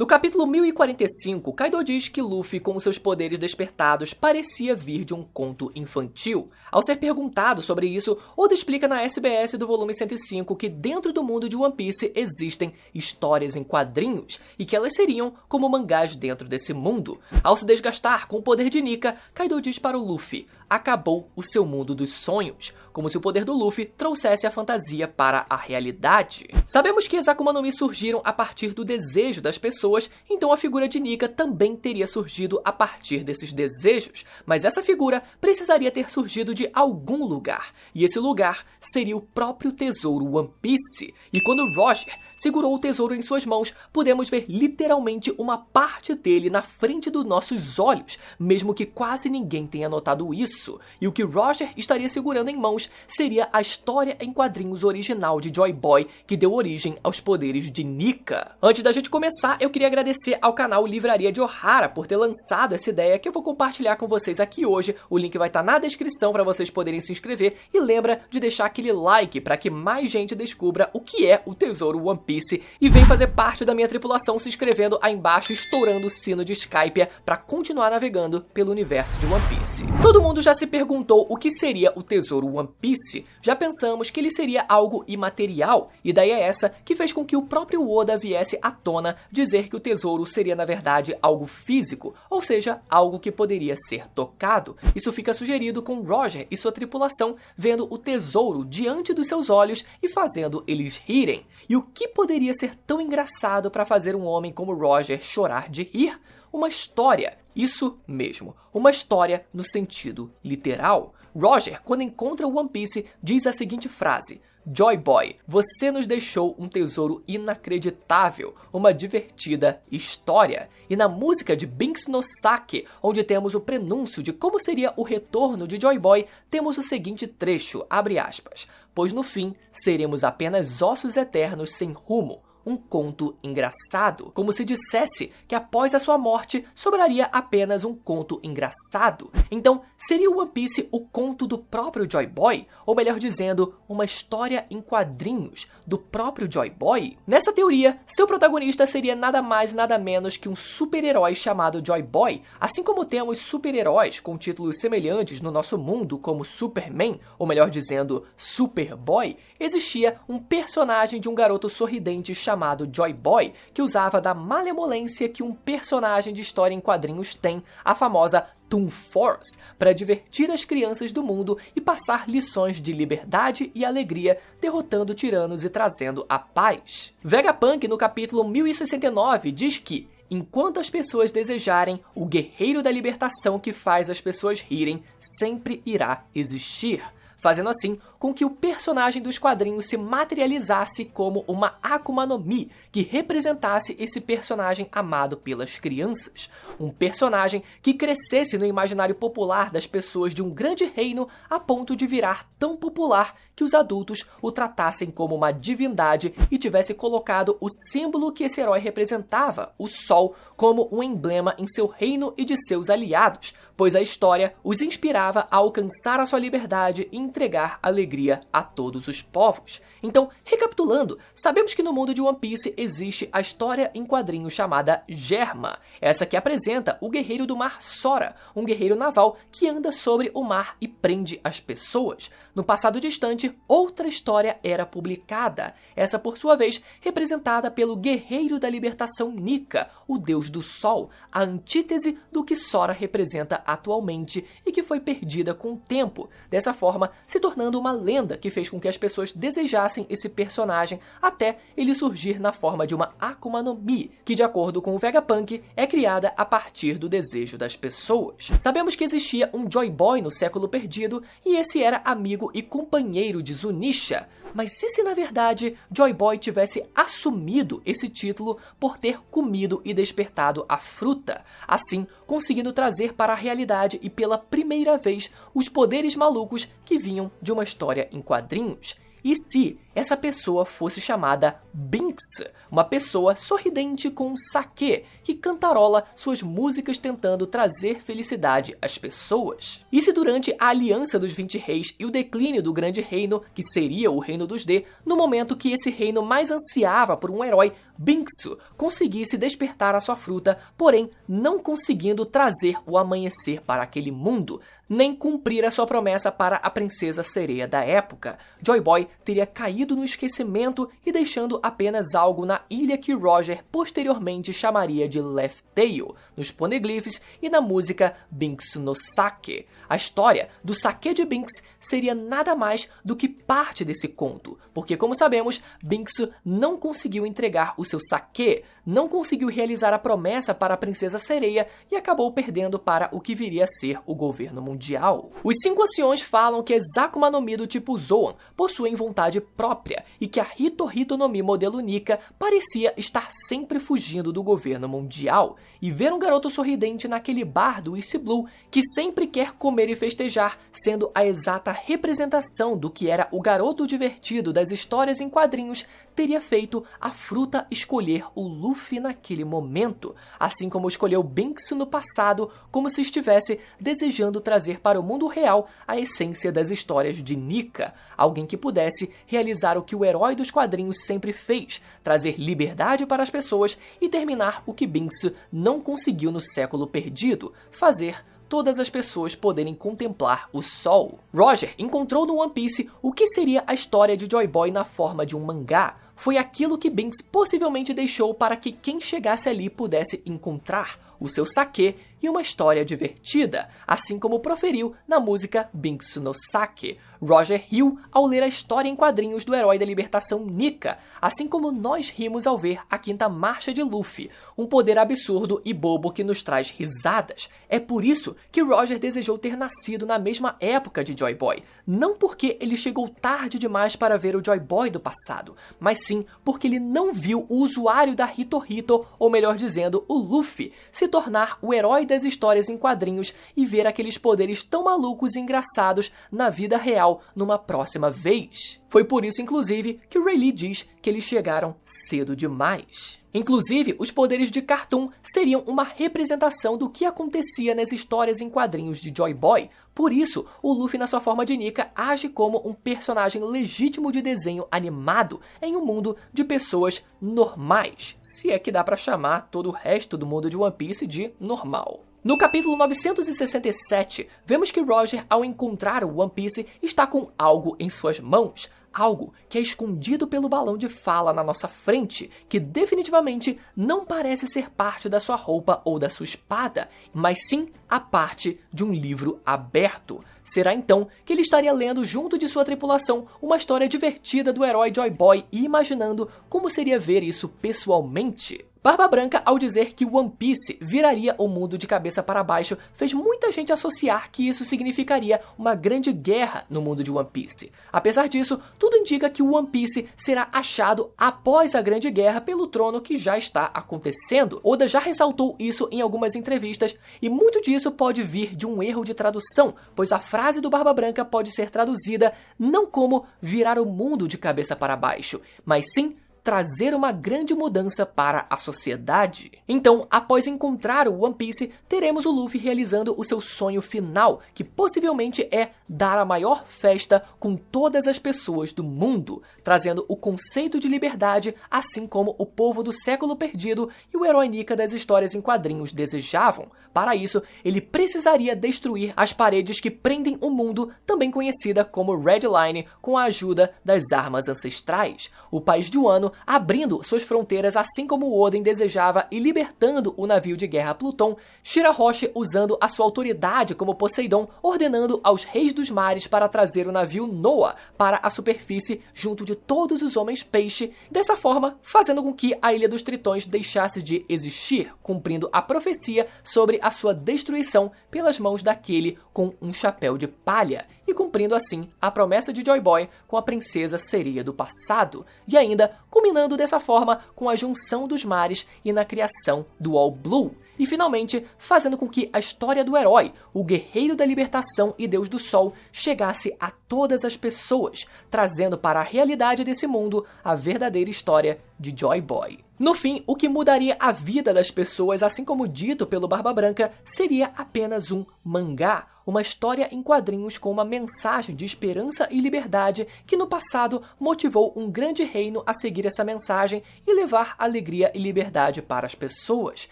No capítulo 1045, Kaido diz que Luffy, com seus poderes despertados, parecia vir de um conto infantil. Ao ser perguntado sobre isso, Oda explica na SBS do volume 105 que dentro do mundo de One Piece existem histórias em quadrinhos e que elas seriam como mangás dentro desse mundo. Ao se desgastar com o poder de Nika, Kaido diz para o Luffy: acabou o seu mundo dos sonhos, como se o poder do Luffy trouxesse a fantasia para a realidade. Sabemos que as Akuma no Mi surgiram a partir do desejo das pessoas, então a figura de Nika também teria surgido a partir desses desejos, mas essa figura precisaria ter surgido de algum lugar, e esse lugar seria o próprio tesouro One Piece. E quando Roger segurou o tesouro em suas mãos, pudemos ver literalmente uma parte dele na frente dos nossos olhos, mesmo que quase ninguém tenha notado isso. E o que Roger estaria segurando em mãos seria a história em quadrinhos original de Joy Boy, que deu origem aos poderes de Nika. Antes da gente começar, eu queria agradecer ao canal Livraria de Ohara por ter lançado essa ideia que eu vou compartilhar com vocês aqui hoje. O link vai estar na descrição para vocês poderem se inscrever, e lembra de deixar aquele like para que mais gente descubra o que é o tesouro One Piece e vem fazer parte da minha tripulação se inscrevendo aí embaixo, estourando o sino de Skype para continuar navegando pelo universo de One Piece. Todo mundo já se perguntou o que seria o tesouro One Piece? Já pensamos que ele seria algo imaterial, e daí é essa que fez com que o próprio Oda viesse à tona dizer que o tesouro seria na verdade algo físico, ou seja, algo que poderia ser tocado. Isso fica sugerido com Roger e sua tripulação vendo o tesouro diante dos seus olhos e fazendo eles rirem. E o que poderia ser tão engraçado para fazer um homem como Roger chorar de rir? Uma história. Isso mesmo, uma história no sentido literal. Roger, quando encontra o One Piece, diz a seguinte frase: Joy Boy, você nos deixou um tesouro inacreditável, uma divertida história. E na música de Binks no Sake, onde temos o prenúncio de como seria o retorno de Joy Boy, temos o seguinte trecho, abre aspas: pois no fim seremos apenas ossos eternos sem rumo. Um conto engraçado, como se dissesse que após a sua morte sobraria apenas um conto engraçado. Então, seria o One Piece o conto do próprio Joy Boy? Ou melhor dizendo, uma história em quadrinhos do próprio Joy Boy? Nessa teoria, seu protagonista seria nada mais nada menos que um super-herói chamado Joy Boy, assim como temos super-heróis com títulos semelhantes no nosso mundo como Superman, ou melhor dizendo, Superboy. Existia um personagem de um garoto sorridente chamado Joy Boy, que usava da malemolência que um personagem de história em quadrinhos tem, a famosa Toon Force, para divertir as crianças do mundo e passar lições de liberdade e alegria, derrotando tiranos e trazendo a paz. Vegapunk, no capítulo 1069, diz que enquanto as pessoas desejarem, o guerreiro da libertação que faz as pessoas rirem sempre irá existir, fazendo assim com que o personagem dos quadrinhos se materializasse como uma Akuma no Mi, que representasse esse personagem amado pelas crianças. Um personagem que crescesse no imaginário popular das pessoas de um grande reino a ponto de virar tão popular que os adultos o tratassem como uma divindade e tivesse colocado o símbolo que esse herói representava, o Sol, como um emblema em seu reino e de seus aliados, pois a história os inspirava a alcançar a sua liberdade e entregar alegria a todos os povos. Então, recapitulando, sabemos que no mundo de One Piece existe a história em quadrinhos chamada Germa, essa que apresenta o guerreiro do mar Sora, um guerreiro naval que anda sobre o mar e prende as pessoas. No passado distante, outra história era publicada, essa por sua vez representada pelo guerreiro da libertação Nika, o deus do sol, a antítese do que Sora representa atualmente e que foi perdida com o tempo, dessa forma se tornando uma lenda que fez com que as pessoas desejassem esse personagem até ele surgir na forma de uma Akuma no Mi, que de acordo com o Vegapunk é criada a partir do desejo das pessoas. Sabemos que existia um Joy Boy no século perdido e esse era amigo e companheiro de Zunisha, mas e se na verdade Joy Boy tivesse assumido esse título por ter comido e despertado a fruta, assim conseguindo trazer para a realidade e pela primeira vez os poderes malucos que vinham de uma história em quadrinhos? E se essa pessoa fosse chamada Binks, uma pessoa sorridente com um saque, que cantarola suas músicas tentando trazer felicidade às pessoas? E se durante a aliança dos 20 reis e o declínio do grande reino, que seria o reino dos D, no momento que esse reino mais ansiava por um herói, Binxu conseguisse despertar a sua fruta, porém não conseguindo trazer o amanhecer para aquele mundo, nem cumprir a sua promessa para a princesa sereia da época. Joy Boy teria caído no esquecimento e deixando apenas algo na ilha que Roger posteriormente chamaria de Left Tail, nos poneglyphs e na música Binxu no Sake. A história do sake de Binx seria nada mais do que parte desse conto, porque como sabemos, Binxu não conseguiu entregar o seu sake, não conseguiu realizar a promessa para a princesa sereia e acabou perdendo para o que viria a ser o governo mundial. Os 5 anciões falam que as Akuma no Mi do tipo Zoan possuem vontade própria e que a Hito no Mi modelo Nika parecia estar sempre fugindo do governo mundial. E ver um garoto sorridente naquele bar do East Blue que sempre quer comer e festejar, sendo a exata representação do que era o garoto divertido das histórias em quadrinhos, teria feito a fruta escolher o Luffy naquele momento, assim como escolheu Binxu no passado, como se estivesse desejando trazer para o mundo real a essência das histórias de Nika, alguém que pudesse realizar o que o herói dos quadrinhos sempre fez, trazer liberdade para as pessoas e terminar o que Binxu não conseguiu no século perdido, fazer todas as pessoas poderem contemplar o sol. Roger encontrou no One Piece o que seria a história de Joy Boy na forma de um mangá. Foi aquilo que Binx possivelmente deixou para que quem chegasse ali pudesse encontrar o seu sake e uma história divertida, assim como proferiu na música Binxu no Sake. Roger riu ao ler a história em quadrinhos do herói da libertação Nika, assim como nós rimos ao ver a quinta marcha de Luffy, um poder absurdo e bobo que nos traz risadas. É por isso que Roger desejou ter nascido na mesma época de Joy Boy, não porque ele chegou tarde demais para ver o Joy Boy do passado, mas sim porque ele não viu o usuário da Hito, ou melhor dizendo, o Luffy, se tornar o herói das histórias em quadrinhos e ver aqueles poderes tão malucos e engraçados na vida real numa próxima vez. Foi por isso, inclusive, que o Rayleigh diz que eles chegaram cedo demais. Inclusive, os poderes de Cartoon seriam uma representação do que acontecia nas histórias em quadrinhos de Joy Boy. Por isso, o Luffy na sua forma de Nika age como um personagem legítimo de desenho animado em um mundo de pessoas normais, se é que dá pra chamar todo o resto do mundo de One Piece de normal. No capítulo 967, vemos que Roger, ao encontrar o One Piece, está com algo em suas mãos. Algo que é escondido pelo balão de fala na nossa frente, que definitivamente não parece ser parte da sua roupa ou da sua espada, mas sim a parte de um livro aberto. Será então que ele estaria lendo junto de sua tripulação uma história divertida do herói Joy Boy e imaginando como seria ver isso pessoalmente? Barba Branca, ao dizer que One Piece viraria o mundo de cabeça para baixo, fez muita gente associar que isso significaria uma grande guerra no mundo de One Piece. Apesar disso, tudo indica que o One Piece será achado após a Grande Guerra pelo trono que já está acontecendo. Oda já ressaltou isso em algumas entrevistas e muito disso pode vir de um erro de tradução, pois a frase do Barba Branca pode ser traduzida não como virar o mundo de cabeça para baixo, mas sim trazer uma grande mudança para a sociedade. Então, após encontrar o One Piece, teremos o Luffy realizando o seu sonho final, que possivelmente é dar a maior festa com todas as pessoas do mundo, trazendo o conceito de liberdade, assim como o povo do século perdido e o herói Nika das histórias em quadrinhos desejavam. Para isso, ele precisaria destruir as paredes que prendem o mundo, também conhecida como Red Line, com a ajuda das armas ancestrais. O país de Wano abrindo suas fronteiras assim como Oden desejava e libertando o navio de guerra Pluton, Shirahoshi usando a sua autoridade como Poseidon, ordenando aos reis dos mares para trazer o navio Noah para a superfície junto de todos os homens peixe, dessa forma fazendo com que a Ilha dos Tritões deixasse de existir, cumprindo a profecia sobre a sua destruição pelas mãos daquele com um chapéu de palha, e cumprindo assim a promessa de Joy Boy com a princesa sereia do passado, e ainda culminando dessa forma com a junção dos mares e na criação do All Blue, e finalmente fazendo com que a história do herói, o guerreiro da libertação e deus do sol, chegasse a todas as pessoas, trazendo para a realidade desse mundo a verdadeira história de Joy Boy. No fim, o que mudaria a vida das pessoas, assim como dito pelo Barba Branca, seria apenas um mangá, uma história em quadrinhos com uma mensagem de esperança e liberdade que no passado motivou um grande reino a seguir essa mensagem e levar alegria e liberdade para as pessoas.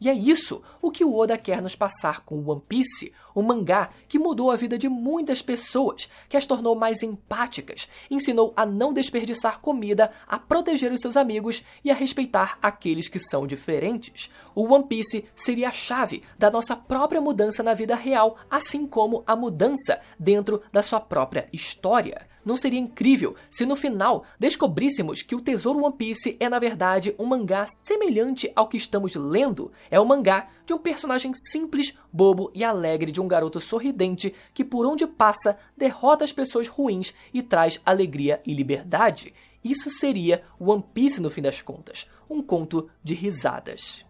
E é isso o que o Oda quer nos passar com One Piece, um mangá que mudou a vida de muitas pessoas, que as tornou mais empáticas, ensinou a não desperdiçar comida, a proteger os seus amigos e a respeitar aqueles que são diferentes. O One Piece seria a chave da nossa própria mudança na vida real, assim como a mudança dentro da sua própria história. Não seria incrível se no final descobríssemos que o Tesouro One Piece é na verdade um mangá semelhante ao que estamos lendo? É o mangá de um personagem simples, bobo e alegre de um garoto sorridente que por onde passa derrota as pessoas ruins e traz alegria e liberdade. Isso seria One Piece no fim das contas, um conto de risadas.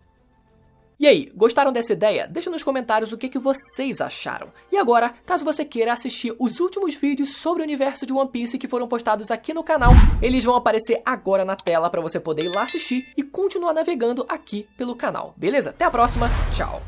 E aí, gostaram dessa ideia? Deixa nos comentários o que vocês acharam. E agora, caso você queira assistir os últimos vídeos sobre o universo de One Piece que foram postados aqui no canal, eles vão aparecer agora na tela para você poder ir lá assistir e continuar navegando aqui pelo canal. Beleza? Até a próxima, tchau!